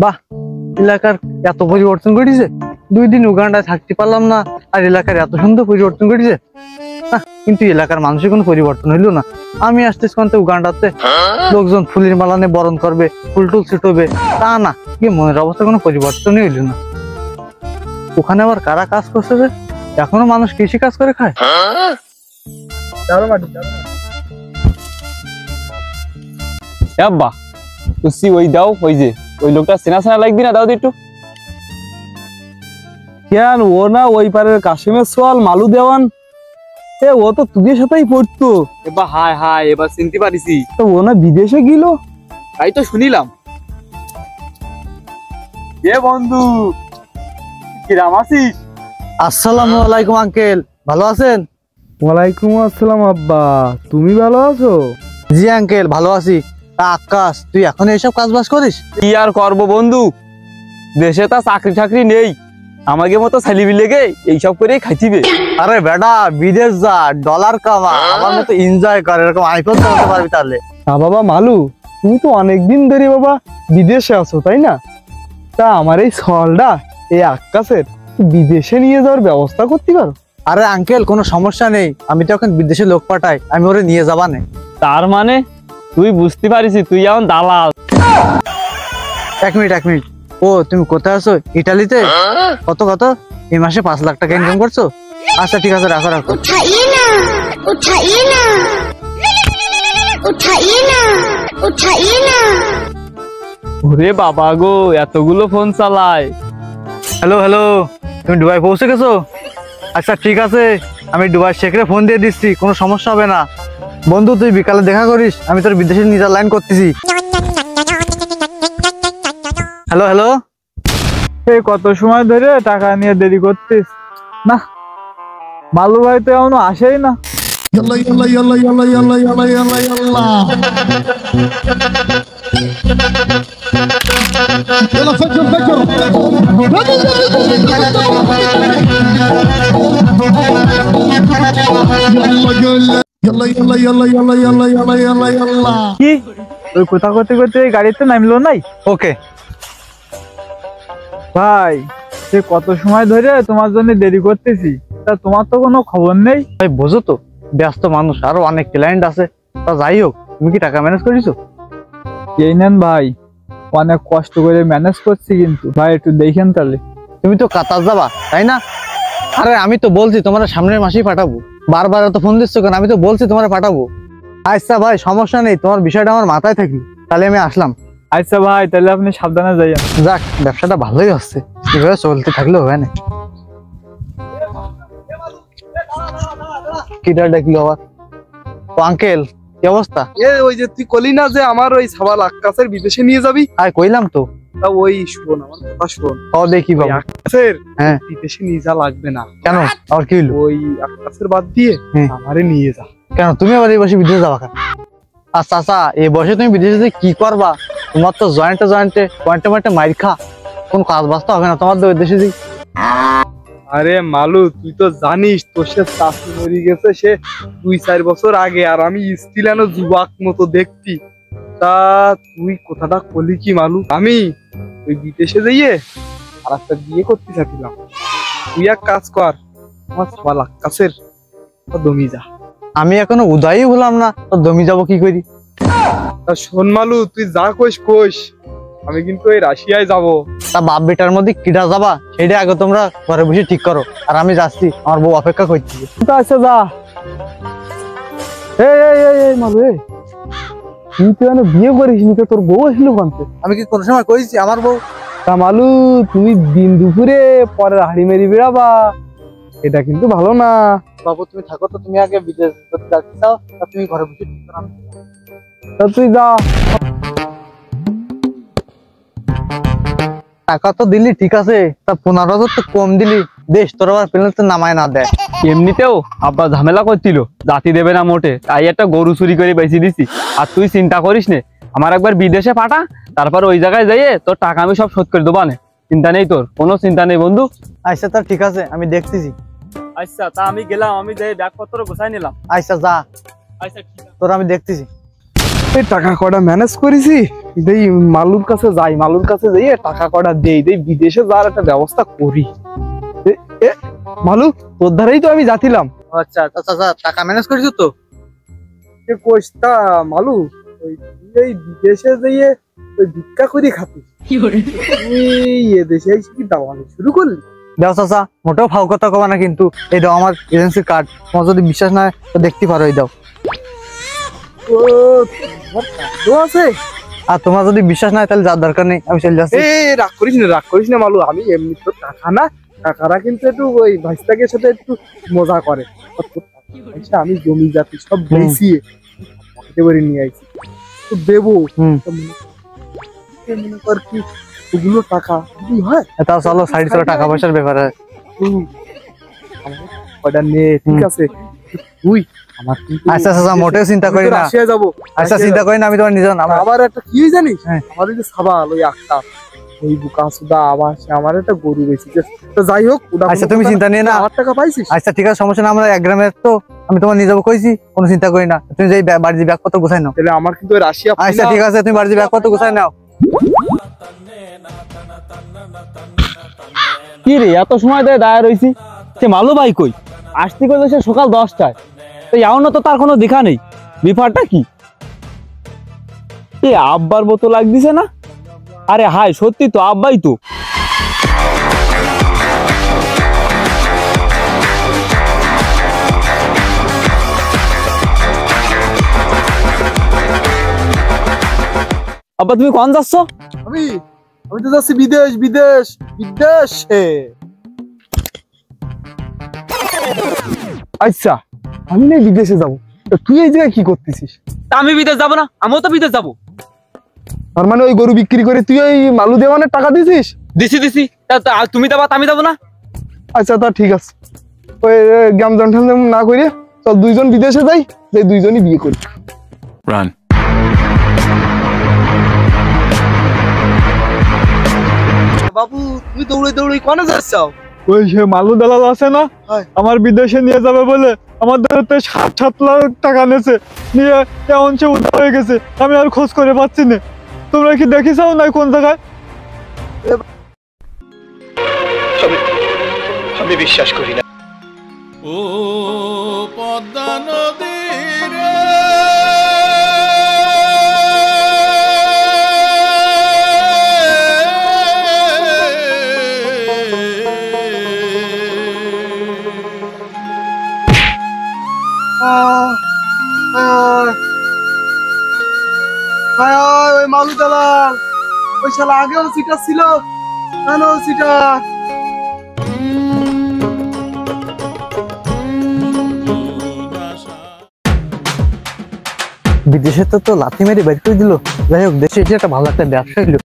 বাহ, এলাকার এত পরিবর্তন ঘটেছে। 2 দিন উগান্ডায় থাকতে পারলাম না, আর এলাকার এত সুন্দর পরিবর্তন ঘটেছে। কিন্তু এলাকার মানুষের কোনো পরিবর্তন হইলো না। আমি আসতেছি উগান্ডাতে, লোকজন ফুলের মালা নিয়ে বরণ করবে, ফুল টুল ছিটবে, তা না, কি মনের অবস্থা কোনো পরিবর্তনই হইল না। ওখানে আবার কারা কাজ করছে রে? এখনো মানুষ কৃষি কাজ করে খায়। আব্বা তুই ওই দাও, ওই যে ওই লোকটা চেনা চেনা লাগবি না, দাও একটু। কেন ও না ওই পারের কাশিমের সোয়াল মালু দেওয়ান? ও তো তোদের সাথেই পড়তো। এবার হাই হাই, এবার চিনতে পারিছি। তো ও না বিদেশে গেল, তাই তো শুনিলাম। এ বন্ধু, কিরাম আছিস? আসসালামু আলাইকুম আঙ্কেল, ভালো আছেন? ওয়ালাইকুম আসসালাম আব্বা, তুমি ভালো আছো? জি আঙ্কেল, ভালো আছি। তা আকাশ, তুই এখন এইসব কাজ বাজ করিস? কি আর করবো বন্ধু, দেশে তা চাকরি টাকরি নেই, আমাকে মতো ছেলেপিলেকে এইসব করেই খাইতিবে। আরে বেটা, বিদেশ যা, ডলার কামা, আমার মতো এনজয় কর, এরকম আইফোন চালাতে পারবি তাহলে। তা বাবা মালু, তুমি তো অনেকদিন ধরে বাবা বিদেশে আছো তাই না? তা আমার এই সলটা, এই আকাশের বিদেশে নিয়ে যাওয়ার ব্যবস্থা করতে পারো? আরে আঙ্কেল, কোনো সমস্যা নেই, আমি তো এখন বিদেশে লোক পাঠাই, আমি ওরে নিয়ে যাবা না। তার মানে তুই বুঝতে পারিস তুই এখন দালাল? এক মিনিট, ও তুমি কোথায় আছো? ইটালিতে? কত কত এই মাসে 5 লাখ টাকা ইনকাম করছো? আচ্ছা ঠিক আছে, রাখো। ওরে বাবা গো, এতগুলো ফোন চালায়। হ্যালো, তুমি দুবাই পৌঁছে গেছো? আচ্ছা ঠিক আছে, আমি দুবাই শেখরে ফোন দিয়ে দিচ্ছি, কোনো সমস্যা হবে না। বন্ধু তুই বিকালে দেখা করিস, আমি তোর বিদেশে নিজের লাইন করতেছি। হ্যালো। এই কত সময় ধরে টাকা নিয়ে দেরি করছিস? না, মালু ভাই তো এখনো আসেই না। কি ওই কথা করতে গাড়িতে নামলো নাই? ওকে ভাই, সে কত সময় ধরে তোমার জন্য দেরি করতেছি, তা তোমার তো কোনো খবর নেই। ভাই বোঝো তো, ব্যস্ত মানুষ, আরো অনেক ক্লায়েন্ট আছে। তা যাই হোক, তুমি কি টাকা ম্যানেজ করিছো? এই নেন ভাই, অনেক কষ্ট করে ম্যানেজ করছি, কিন্তু ভাই একটু দেখেন তাহলে। তুমি তো কাতার যাবা তাই না? আরে আমি তো বলছি তোমার সামনের মাসেই পাঠাবো, বারবার এত ফোন দিচ্ছ কেন? আমি তো বলছি তোমার পাঠাবো। আচ্ছা ভাই, সমস্যা নেই, তোমার বিষয়টা আমার মাথায় থাকি, তাহলে আমি আসলাম। আচ্ছা ভাই, তাহলে আপনি সাবধানে যাইয়েন। যাক, ব্যবসাটা ভালোই হচ্ছে, এভাবে চলতে থাকলে হবে না। কিটা দেখলো আবার? ও আঙ্কেল, কি অবস্থা? ওই যে তুই কলি না যে আমার ওই সাবাল আকাশের বিদেশে নিয়ে যাবি? আয় কইলাম তো। তা ওই শোন, আমার কথা শোন। ও দেখি ওই বাবা। আকাশের হ্যাঁ। বিদেশে নিয়ে যা লাগবে না। কেন, আর কি হইলো? ওই আকাশের বাদ দিয়ে আমারে নিয়ে যা। কেন, তুমি আবার এই বয়সে বিদেশে যাবা কেন? আচ্ছা আচ্ছা, এই বয়সে তুমি বিদেশে যে কি করবা? তোমার তো জয়েন্টে মাইর খা, কোন কাজ বাস্তা হবে না তোমার দেশে যে। আরে মালু, তুই তো জানিস তোর সে চাষি মরে গেছে সে 2-4 বছর আগে, আর আমি স্টিল এনো যুবক মতো দেখতি। তা তুই কথাটা কলি কি মালু? আমি ওই বিদেশে যাইয়ে আর একটা বিয়ে করতে চাইছিলাম। তুই এক কাজ কর, আমার সাবাল আকাশের দমি যা। আমি এখনো উদয়ই হলাম না, তো দমি যাবো কি করি? তা শোন মালু, তুই যা কইস, আমি কিন্তু এই রাশিয়ায় যাব। তা বাপ বেটার মধ্যে কিটা যাবা সেটা আগে তোমরা ঘরে বসে ঠিক করো, আর আমি যাচ্ছি, আমার বউ অপেক্ষা করছি। আচ্ছা যা। এই মালু, তুই তো বিয়ে করিস নি, তোর বউ আসলো কানতে? আমি কি কোনো সময় কইছি আমার বউ? তা মালু, তুমি দিন দুপুরে পরের হাড়ি মেরি বেড়াবা, এটা কিন্তু ভালো না। বাবু তুমি থাকো তো, তুমি আগে বিদেশ যাচ্ছি চাও, তা তুমি ঘরে বসে ঠিক করো। তা তুই যা। টাকা তো দিলি ঠিক আছে, তা 15,000 তো কম দিলি, দেশ তোর আবার প্লেন তো নামায় না দেয়। এমনিতেও আব্বা ঝামেলা করছিল, জাতি দেবে না মোটে, তাই একটা গরু চুরি করে বেঁচে দিছি। আর তুই চিন্তা করিস নে, আমার একবার বিদেশে পাঠা, তারপর ওই জায়গায় যাইয়ে তোর টাকা আমি সব শোধ করে দেবো না, চিন্তা নেই তোর, কোনো চিন্তা নেই বন্ধু। আচ্ছা তা ঠিক আছে, আমি দেখতেছি। আচ্ছা তা আমি গেলাম, আমি যাই ব্যাগপত্র গোছাই নিলাম। আচ্ছা যা, আচ্ছা ঠিক আছে। তোর আমি দেখতেছি। এই টাকা কটা ম্যানেজ করেছি, দেই মালুর কাছে যাই, মালুর কাছে যাই টাকা কটা দেই বিদেশে যাওয়ার একটা ব্যবস্থা করি। এ মালু, তোর ধারেই তো আমি যাচ্ছিলাম। আচ্ছা আচ্ছা টাকা ম্যানেজ করেছো তো? কোষ্টা মালু, ওই তুই এই বিদেশে যেয়ে ওই ভিক্ষা করে খাতিস, তুই এ দেশে এসে কি দাওয়ানি শুরু করলি? দেও চাচা, মোটেও ফাও কথা কবা না কিন্তু। এই দাও আমার এজেন্সির কার্ড, তোমার যদি বিশ্বাস না হয় তো দেখতে পারো, এই দাও। ও তোমার কার্ডও আছে? আর তোমার যদি বিশ্বাস না হয় তাহলে যার দরকার নেই, আমি চলে যাচ্ছি। রাগ করিস না মালু, আমি এমনি তো টাকা না, কাকারা কিন্তু একটু ওই ভাইস্তাকের সাথে একটু মজা করে। আমি জমি জাতি সব বেচিয়ে পকেটে করে নিয়ে আইছি, তো দেবো। মনে কর কি ওগুলো টাকা কি হয়, তাও চলো সাইড চলো, টাকা পয়সার ব্যাপারে কয়টা নে, ঠিক আছে? তুই আমার আচ্ছা আচ্ছা মোটেও চিন্তা করি না। রাশিয়া যাবো। আচ্ছা চিন্তা করি না, আমি তোমার নিজের নাম। আবার একটা কি জানিস, হ্যাঁ। আমাদের যে সাবাল ওই একটা ওই বুকা সুদা আবার সে আমার একটা গরু বেঁচেছে, তো যাই হোক। আচ্ছা তুমি চিন্তা নিয়ে না, আমার টাকা পাইছিস? আচ্ছা ঠিক আছে, সমস্যা না। আমরা এক গ্রামের তো, আমি তোমার নিয়ে যাবো কইছি, কোনো চিন্তা করি না। তুমি যে বাড়িতে ব্যাগপত্র গুছাই নাও। তাহলে আমার কিন্তু রাশিয়া আচ্ছা ঠিক আছে, তুমি বাড়িতে ব্যাগপত্র গুছাই নাও। কি রে এত সময় ধরে দাঁড়া রইছি, সে মালু ভাই কই? আসতে কইলো সে সকাল 10টায়, তো এখনো তো তার কোনো দেখা নেই। বিফারটা কি? এ আব্বার মতো লাগতেছে না? আরে হাই, সত্যি তো আব্বাই তো। আব্বা তুমি কোন যাচ্ছ? আমি আমি তো যাচ্ছি বিদেশ বিদেশ বিদেশে। আচ্ছা আমি না বিদেশে যাবো, তো তুই এই জায়গায় কি করতেছিস? তা আমি বিদেশ যাবো না? আমিও তো বিদেশ যাবো। তার মানে ওই গরু বিক্রি করে তুই ওই মালু দেওয়ানের টাকা দিছিস? দিছি। তা তুমি যাবা, আমি যাবো না? আচ্ছা তা ঠিক আছে, ওই গ্যাম জন্ঠান না করে চল দুইজন বিদেশে যাই, যে দুইজনই বিয়ে করি। বাবু তুমি দৌড়ে দৌড়ে কোনে যাচ্ছ? ওই সে মালু দালাল আছে না, হ্যাঁ। আমার বিদেশে নিয়ে যাবে বলে আমার ধরে 7 লাখ টাকা নেছে, নিয়ে এমন সে উধার হয়ে গেছে, আমি আর খোঁজ করে পাচ্ছি না। তোমরা কি দেখিসাও না কোন জায়গায়? আমি বিশ্বাস করি না। ও পদ্মা নদীরে ওই মালু দালাল ওই শালা আগেও সিটা ছিল, কেন সিটা? বিদেশে তো লাথি মেরে বের করে দিল। যাই হোক, দেশে এসে একটা ভালো একটা ব্যবসা হইলো।